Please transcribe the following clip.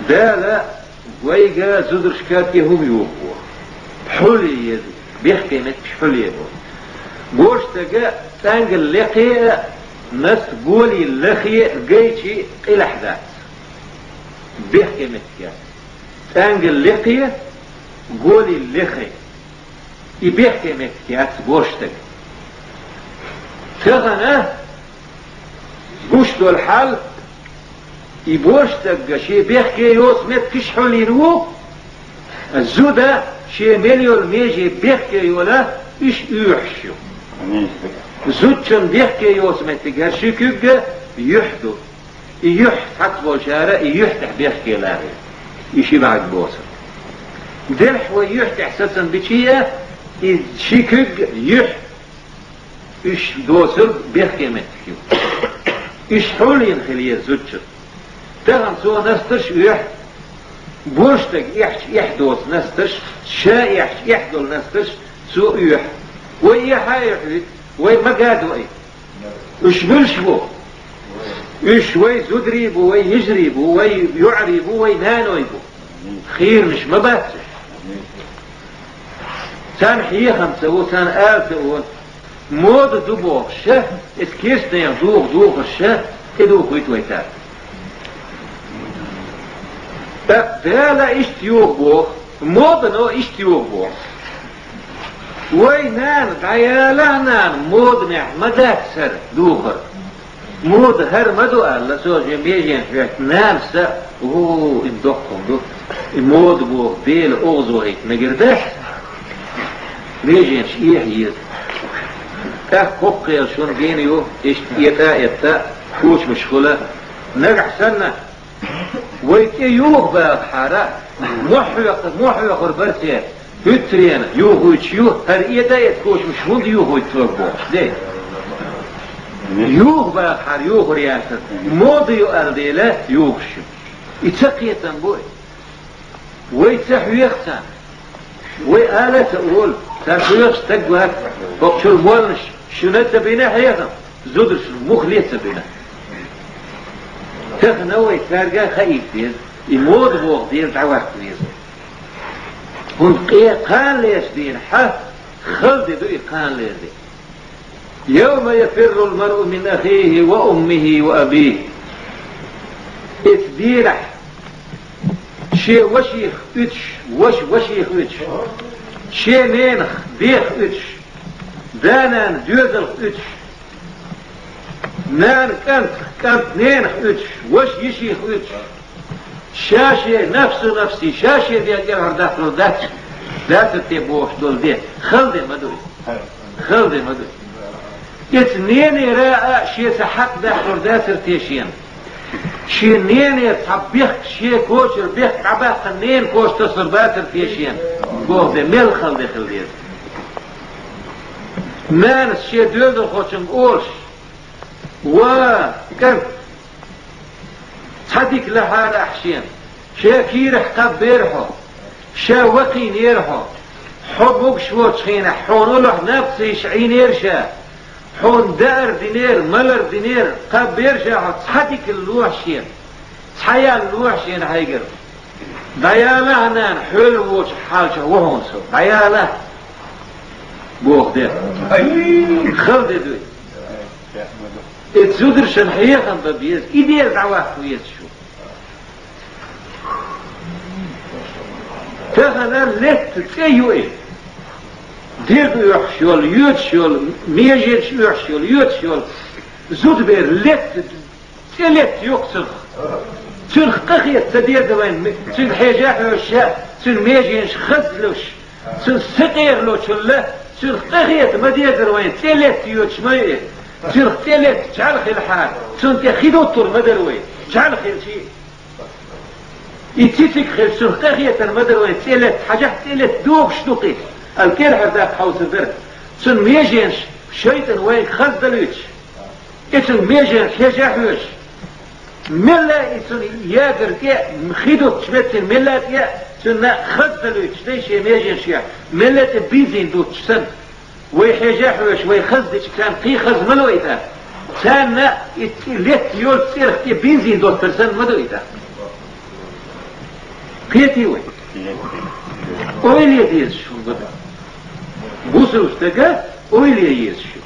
ده لا ويجا زودر شكات يهم يوقوا حلي يدي بيحكي مش حلي يدي بوش تجا تانجل لقي ناس قولي لخي جيتي إلى حداث بيحكي متكا تانجل لقي قولي لخي يبيحكي متكا بوش تجا تغنى بوشتو الحال يبوش تجا شي بيحكي يوس متكش حلي نو الزودة شي مليون ميجي بيحكي يولا إيش يحشو زوجن بيحكي يوسمت تجارشي كيجا يحدو يحت حتى شارع يحتح بيحكي لا يشي بعد بوسر دلح ويحت احساسا بشيء شيكج يحت ايش دوسر بيحكي متكيو ايش حولين خليه زوجن تغن سو نستش يحت بوشتك يحدوس نستش شا يحدول نستش سو يحت ويحايح وين ما قادوا ايه ايش بلشبو ايش وي زدريبو وي يجريبو وي يعريبو وي نانويبو خير مش مباتش سان حيه خمسة وسان آلت مود دبوغ شه اسكيسنا يغدوغ الشه كدوغ ويتويتات فلا ايش تيوغ مود نو ايش تيوغ وينان عيالنا مود مداك سر دوخر مود هر مدو الله سوجي بيجين في نام سا اوه اندقهم دو مود بو بيل اوغزو هيك نقرداش بيجين شيح يد قبقي شون بينيو ايش يتا كوش مشغولة نقع سنة ويكي يوغ بقى حارة محوق ربرتين هترينا يوهو تشيو هر إيدا يتكوش مش هند يوهو يتوقعش ده يوه باخر يوه رياسة موضي يؤرديلا يوغشو يتسقي تنبوي ويتسحويختان وآلة تقول تسحويخ تقوهك وقشو المولنش شنات بينا حياتا زودر شنو مخليت بينا تغنوي تارقا خايف ديز يموض بوغ ديز دعوات ديز هون قان ليش دين حا خلد دو قان ليش يوم يفر المرء من أخيه وأمه وأبيه اتديرح شي وشيخ اتش وشيخ اتش شي نينخ ديخ اتش دانان جوزل اتش نان كانت نينخ اتش وش يشيخ اتش شاشي نفسي شاشي دي اجل هردات ذات التبوش دول دي خلدي مدوي اتنين راء شي سحق داخل داسر تيشين شي نين تصبيخ شي كوشر بيخ عباق نين كوش تصر داسر تيشين قوه دي ميل خلدي مانس شي دوزر خوشن قولش وكان صديق لها أحشين شا كيرح قبيرحو شا وقين يرحو حبوك شو تخينه حونو له نفسي شعين يرشا حون دار دينير ملر دينير قبيرشا صديق اللوحشين صحيا اللوحشين هايقر دياله هنان حلوش حالشه وهونسو دياله بوغ دير خلد دوي اتزودر شنحيخا ببيز ايدير دعواه ويز شو تغنى لت تيو ايه دير يحشول يوتشول ميجيش يحشول يوتشول زود بير لت يقصر تنخ قخية تدير دوين تن حيجاح وشاء تن ميجيش خزلوش تن سقيرلوش الله تن قخية مدير دوين تلت يوتش مايه تن تلت تعال خيل حال تن تخيدو الطر مدروين تعال خيل شيء يتيتك خيل سرقاقية المدروين تلت حاجة تلت دوغش دوقيت الكير هرداك حوز البرد تن ميجينش شيطان وين خزدلوش اتن ميجينش يجاحوش ملا اتن يادر كي مخيدو تشمتن ملا كي تن خزدلوش ليش ميجينش يا ملا تبيزين دو تشتن ويحجاحوش ويخزدش كان قي خز ملويتا كان لت يول تصير بنزين دو ترسن مدويتا Piyeti öyle diye şurada. Bu sırada öyle yiyiz şu.